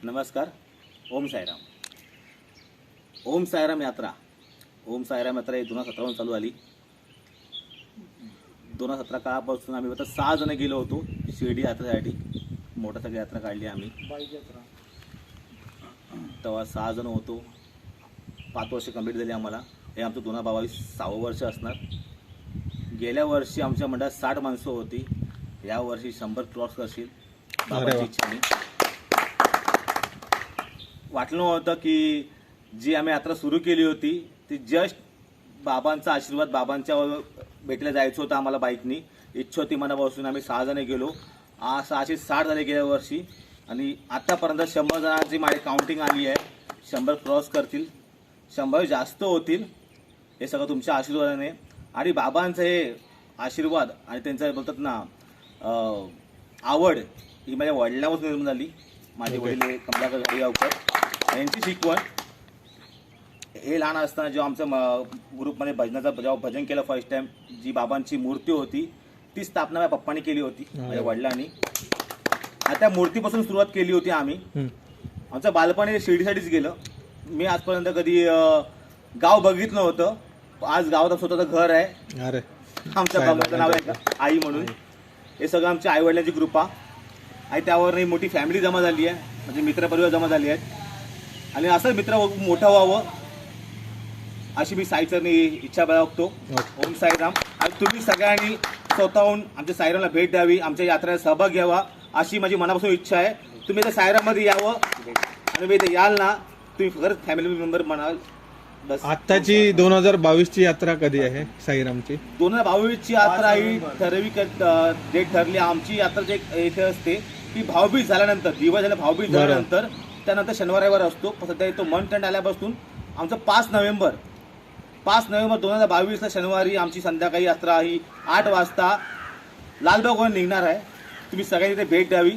नमस्कार. ओम साईराम. ओम साईराम यात्रा 2017 चालू झाली. 2017 काळापासून आम्ही आता 6 जण गेलो होतो शिर्डी यात्रेसाठी. मोटरसायकल यात्रा काढली आम्ही. तेव्हा 6 जण होतो. 5 वर्ष कंप्लीट झाली आम्हाला. हे आमचं 2022 6वं वर्ष असणार. गेल्या वर्षी आमच्या मंडळात 60 माणसं होती. या वर्षी 100 क्रॉस करशील बाबाची इच्छा नाही. वाटलं नव्हतं की जी आम्ही यात्रा सुरू केली होती ती जस्ट बाबांचा आशीर्वाद, बाबांच्या भेटीला जायचं होतं आम्हाला बाईकनी. इच्छा होती मनापासून. आम्ही 6 जण गेलो. 660 झाले गेल्या वर्षी आणि आतापर्यंत 100 जणांची माझी काउंटिंग आली आहे. 100 क्रॉस करतील, 100 जास्त होतील. हे सगळं तुमच्या आशीर्वादाने आणि बाबांचं हे आशीर्वाद आणि त्यांचं बोलतात ना आवड ही माझ्या वडिलांपासून निर्माण झाली. माझे वडील कमलाकर घाडीगावकर यांची शिकवण. हे लहान असताना जेव्हा आमच्या ग्रुपमध्ये भजनाचा जेव्हा भजन केलं फर्स्ट टाइम, जी बाबांची मूर्ती होती ती स्थापना माझ्या पप्पांनी केली होती, माझ्या वडिलांनी. त्या मूर्तीपासून सुरुवात केली होती आम्ही. आमचं बालपण हे शिर्डीसाठीच गेलं. मी आजपर्यंत कधी गाव बघितलं नव्हतं. आज गावात स्वतःचं घर आहे. आमच्या बाबाचं नाव आहे आई म्हणून. हे सगळं आमच्या आई वडिलांची कृपा आणि त्यावर मोठी फॅमिली जमा झाली आहे. म्हणजे मित्रपरिवार जमा झाली आहेत आणि असं मित्र मोठं व्हावं अशी मी साईचरणी इच्छा बाळगतो. ओम साईराम. आणि तुम्ही सगळ्यांनी स्वतःहून आमच्या साईरामला भेट द्यावी, आमच्या यात्रेला सहभाग घ्यावा अशी माझी मनापासून इच्छा आहे. तुम्ही त्या साईराममध्ये यावं आणि मी इथे याल ना तुम्ही खरंच फॅमिली मेंबर म्हणाल. बस. आत्ताची 2022 ची यात्रा कधी आहे साईरामची? 2022 ची यात्रा ही ठराविक डेट ठरली. आमची यात्रा जे इथे असते ती भाऊबीज झाल्यानंतर, दिवस झाला भाऊबीज झाल्यानंतर, त्यानंतर शनिवार रविवार असतो. सध्या तो मंथ एंड आल्यापासून आमचं 5 नोव्हेंबर 2022 शनिवारी आमची संध्याकाळी यात्रा ही 8 वाजता लालबागवरून निघणार आहे. तुम्ही सगळ्यांनी इथे भेट द्यावी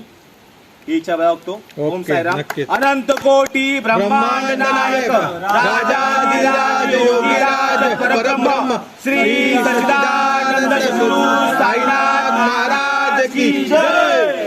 ही इच्छा बाळगतो. ओम साईराम. अनंत कोटी ब्रह्मांड नायक राजाधिराज योगीराज परब्रह्म श्री सच्चिदानंद सद्गुरु साईनाथ महाराज की जय.